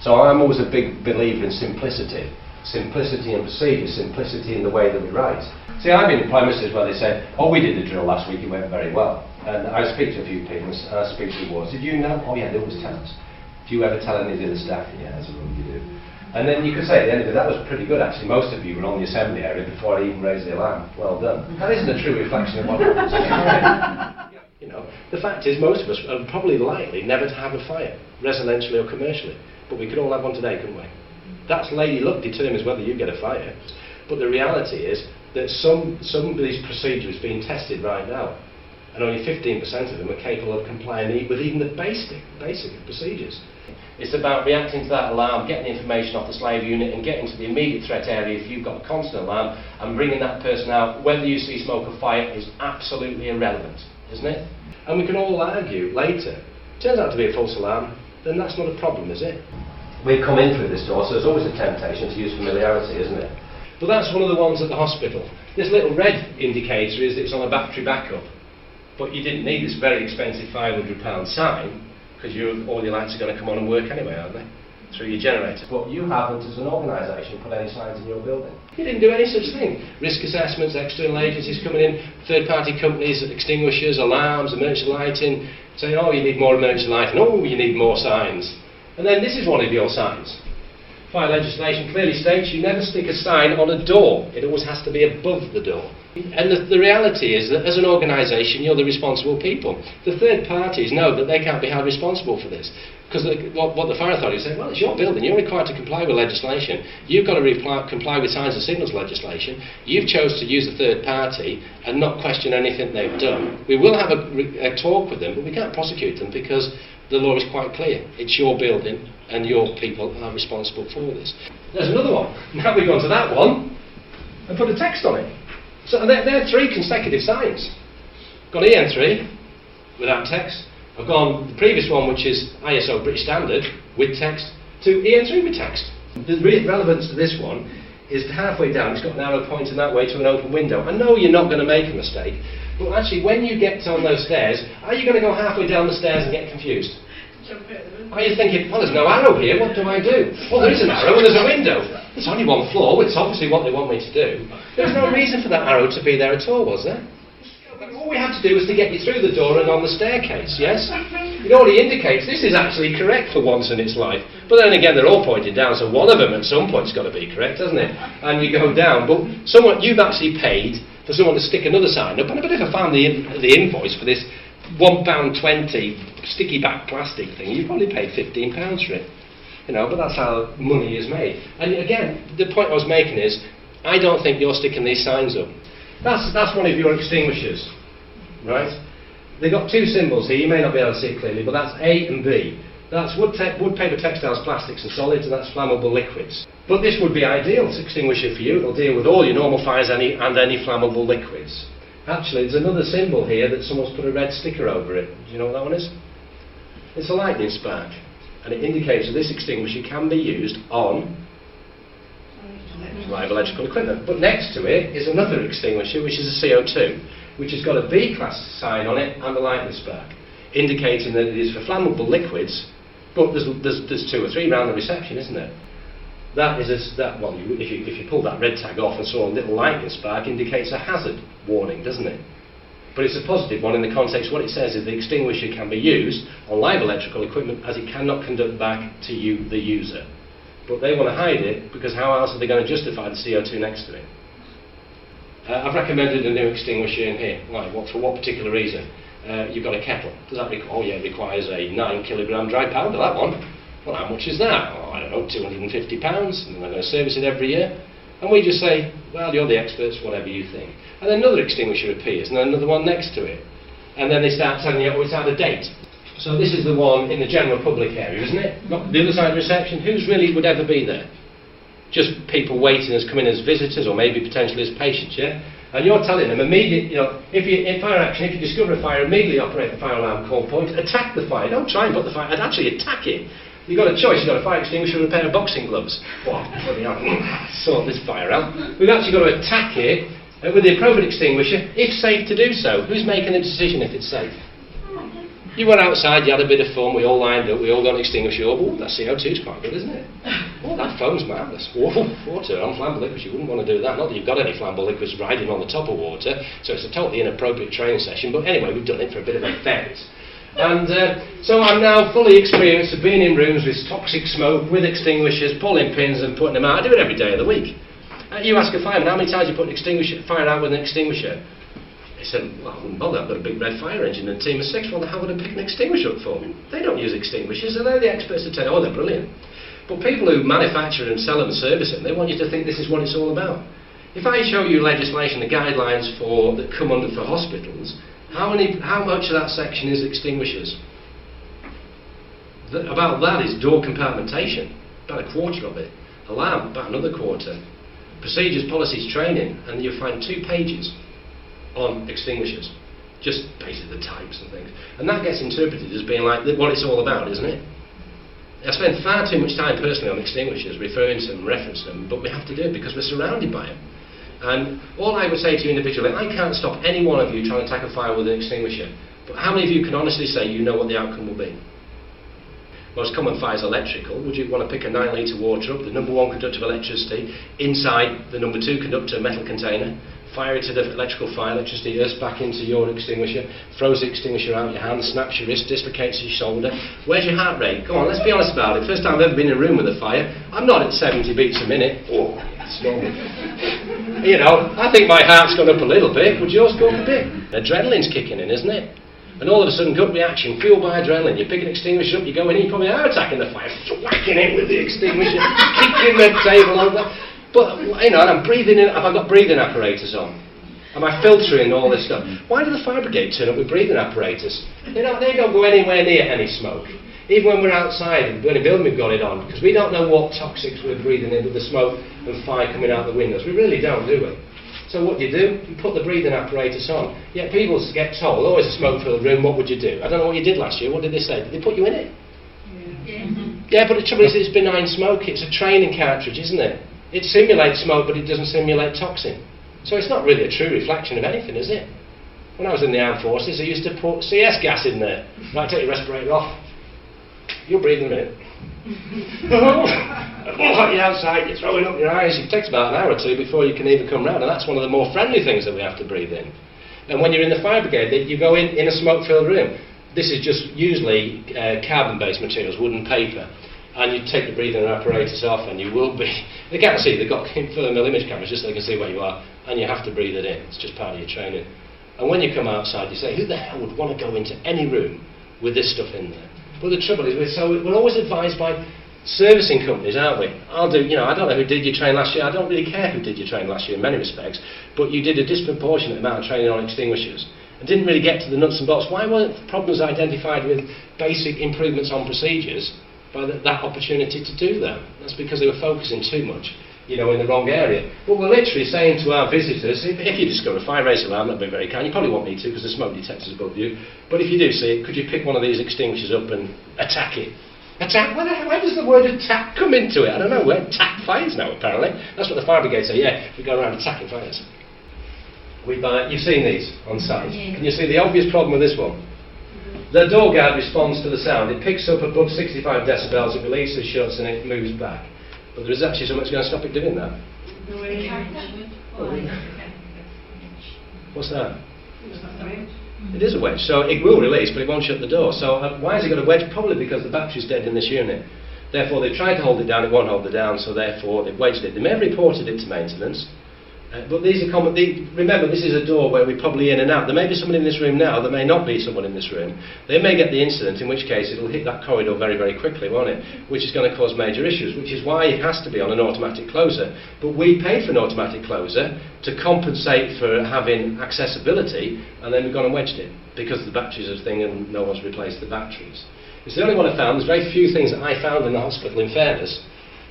So I'm always a big believer in simplicity. Simplicity in procedure, simplicity in the way that we write. See, I've been in premises where they say, oh, we did the drill last week, it went very well. And I speak to a few people, and I speak to the wards. Did you know? Oh yeah, they always tell us. Do you ever tell any of the other staff? Yeah, as a rule you do. And then you could say at the end of it, that was pretty good actually. Most of you were on the assembly area before I even raised the alarm. Well done. That isn't a true reflection of what happens. You know, the fact is most of us are probably likely never to have a fire, residentially or commercially. But we could all have one today, couldn't we? That's lady luck determines whether you get a fire. But the reality is that some of these procedures are being tested right now, and only 15% of them are capable of complying with even the basic procedures. It's about reacting to that alarm, getting the information off the slave unit and getting to the immediate threat area if you've got a constant alarm, and bringing that person out. Whether you see smoke or fire is absolutely irrelevant, isn't it? And we can all argue later, turns out to be a false alarm, then that's not a problem, is it? We've come in through this door, so there's always a temptation to use familiarity, isn't it? But that's one of the ones at the hospital. This little red indicator is that it's on a battery backup. But you didn't need this very expensive £500 sign, because all your lights are going to come on and work anyway, aren't they? Through your generator. But you haven't, as an organisation, put any signs in your building. You didn't do any such thing. Risk assessments, external agencies coming in, third-party companies, extinguishers, alarms, emergency lighting, saying, oh, you need more emergency lighting, oh, you need more signs. And then this is one of your signs. Fire legislation clearly states you never stick a sign on a door. It always has to be above the door. And the reality is that as an organisation, you're the responsible people. The third parties know that they can't be held responsible for this. Because what the fire authority say, well, it's your building, you're required to comply with legislation. You've got to comply with signs and signals legislation. You've chose to use the third party and not question anything they've done. We will have a talk with them, but we can't prosecute them because the law is quite clear. It's your building and your people are responsible for this. There's another one. Now we've gone to that one and put a text on it. So there are 3 consecutive signs. Gone EN3 without text. I've gone the previous one, which is ISO British Standard with text, to EN3 with text. The relevance to this one is halfway down, it's got an arrow pointing that way to an open window. I know you're not going to make a mistake, but actually when you get on those stairs, are you going to go halfway down the stairs and get confused? Are you thinking, well, there's no arrow here, what do I do? Well, there is an arrow and there's a window. There's only one floor, it's obviously what they want me to do. There's no reason for that arrow to be there at all, was there? All we have to do is to get you through the door and on the staircase, yes? It already indicates this is actually correct for once in its life. But then again, they're all pointed down, so one of them at some point's got to be correct, hasn't it? And you go down, but you've actually paid for someone to stick another sign up, and I bet if I found the invoice for this £1.20 sticky back plastic thing, you probably paid £15 for it. You know, but that's how money is made. And again, the point I was making is, I don't think you're sticking these signs up. That's one of your extinguishers, right? They've got 2 symbols here, you may not be able to see it clearly, but that's A and B. That's wood, paper, textiles, plastics and solids, and that's flammable liquids. But this would be ideal, this extinguisher for you. It'll deal with all your normal fires and any flammable liquids. Actually, there's another symbol here that someone's put a red sticker over it. Do you know what that one is? It's a lightning spark, and it indicates that this extinguisher can be used on live electrical equipment. But next to it is another extinguisher, which is a CO2, which has got a B-class sign on it and a lightning spark, indicating that it is for flammable liquids, but there's 2 or 3 around the reception, isn't there? If you pull that red tag off and saw a little lightning spark, indicates a hazard warning, doesn't it? But it's a positive one in the context. What it says is the extinguisher can be used on live electrical equipment as it cannot conduct back to you, the user. But they want to hide it because how else are they going to justify the CO2 next to it? I've recommended a new extinguisher in here. Why? For what particular reason? You've got a kettle. Does that it requires a 9 kilogram dry powder, that one. Well, how much is that? Oh, I don't know, £250, and they're going to service it every year. And we just say, well, you're the experts, whatever you think. And then another extinguisher appears, and then another one next to it. And then they start telling you, oh, it's out of date. So this is the one in the general public area, isn't it? Not the other side of the reception. Who's really would ever be there? Just people waiting as coming as visitors, or maybe potentially as patients, yeah? And you're telling them immediately, in fire action, if you discover a fire, immediately operate the fire alarm call point, attack the fire. Don't try and put the fire, actually attack it. You've got a choice, you've got a fire extinguisher and a pair of boxing gloves. What? Sort this fire out. We've actually got to attack it with the appropriate extinguisher, if safe to do so. Who's making the decision if it's safe? You went outside, you had a bit of fun, we all lined up, we all got an extinguisher up. Oh, that CO2's quite good, isn't it? Oh, that foam's marvellous. Water on flammable liquids, you wouldn't want to do that. Not that you've got any flammable liquids riding on the top of water, so it's a totally inappropriate training session, but anyway, we've done it for a bit of effect. And so I'm now fully experienced of being in rooms with toxic smoke, with extinguishers, pulling pins and putting them out. I do it every day of the week. You ask a fireman, how many times you put an fire out with an extinguisher? He said, well, I wouldn't bother, I've got a big red fire engine and a team of 6. Well, how would I pick an extinguisher up for me? They don't use extinguishers, and they're the experts to tell you, oh, they're brilliant. But people who manufacture and sell them and service them, they want you to think this is what it's all about. If I show you legislation, the guidelines that come under for hospitals, how much of that section is extinguishers? About that is door compartmentation, about a quarter of it. Alarm, about another quarter. Procedures, policies, training, and you'll find 2 pages on extinguishers, just basically the types and things, and that gets interpreted as being like what it's all about, isn't it? I spend far too much time personally on extinguishers, referring to them, referencing them, but we have to do it because we're surrounded by them. And all I would say to you individually, I can't stop any one of you trying to tackle fire with an extinguisher, but how many of you can honestly say you know what the outcome will be? Most common fire is electrical. Would you want to pick a 9 litre water up, the number 1 conductor of electricity, inside the number 2 conductor, metal container, fire it to the electrical fire, electricity earths back into your extinguisher, throws the extinguisher out your hand, snaps your wrist, dislocates your shoulder. Where's your heart rate? Come on, let's be honest about it. First time I've ever been in a room with a fire, I'm not at 70 beats a minute. Oh, it's normal. You know, I think my heart's gone up a little bit. Would yours go up a bit? Adrenaline's kicking in, isn't it? And all of a sudden, gut reaction, fueled by adrenaline. You pick an extinguisher up, you go in, you probably are attacking the fire, whacking it with the extinguisher, kicking the table over. But, you know, and I'm breathing in, have I got breathing apparatus on? Am I filtering all this stuff? Why do the fire brigade turn up with breathing apparatus? They don't go anywhere near any smoke. Even when we're outside and in a building, we've got it on, because we don't know what toxics we're breathing in with the smoke and fire coming out the windows. We really don't, do we? So what do? You put the breathing apparatus on. Yet people get told, oh, it's a smoke-filled room, what would you do? I don't know what you did last year. What did they say? Did they put you in it? Yeah, but the trouble is it's benign smoke. It's a training cartridge, isn't it? It simulates smoke, but it doesn't simulate toxin. So it's not really a true reflection of anything, is it? When I was in the armed forces, I used to put CS gas in there. Right, take your respirator off. You'll breathe in a minute. You're outside, you're throwing up your eyes. It takes about an hour or 2 before you can even come round, and that's one of the more friendly things that we have to breathe in. And when you're in the fire brigade, you go in a smoke-filled room. This is just usually carbon-based materials, wood and paper. And you take the breathing apparatus off, and you will be. They can't see. They've got thermal image cameras just so they can see where you are, and you have to breathe it in. It's just part of your training. And when you come outside, you say, who the hell would want to go into any room with this stuff in there? But the trouble is, we're always advised by servicing companies, aren't we? I don't know who did your train last year. I don't really care who did your train last year in many respects, but you did a disproportionate amount of training on extinguishers and didn't really get to the nuts and bolts. Why weren't problems identified with basic improvements on procedures by that opportunity to do that? That's because they were focusing too much, in the wrong area. But we're literally saying to our visitors, if you discover a fire race alarm, that'd be very kind. You probably want me to, because the smoke detector's above you. But if you do see it, could you pick one of these extinguishers up and attack it? Attack? Where does the word attack come into it? I don't know. We're attack fires now, apparently. That's what the fire brigade say. Yeah, we go around attacking fires. You've seen these on site. Yeah. Can you see the obvious problem with this one? The door guard responds to the sound. It picks up above 65 decibels, it releases, shuts, and it moves back. But there is actually something that's going to stop it doing that. What's that? It is a wedge, so it will release, but it won't shut the door. So why has it got a wedge? Probably because the battery's dead in this unit. Therefore, they've tried to hold it down, it won't hold it down, so therefore they've wedged it. They may have reported it to maintenance, but these are common. Remember, this is a door where we're probably in and out. There may be someone in this room now, there may not be someone in this room. They may get the incident, in which case it'll hit that corridor very, very quickly, won't it? Which is going to cause major issues, which is why it has to be on an automatic closer. But we paid for an automatic closer to compensate for having accessibility, and then we've gone and wedged it, because the batteries are a thing and no one's replaced the batteries. It's the only one I found. There's very few things that I found in the hospital, in fairness.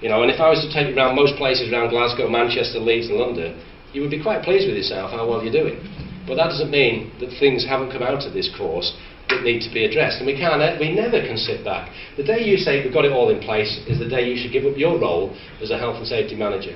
And if I was to take it around most places around Glasgow, Manchester, Leeds and London, you would be quite pleased with yourself how well you're doing. But that doesn't mean that things haven't come out of this course that need to be addressed. And we never can sit back. The day you say we've got it all in place is the day you should give up your role as a health and safety manager.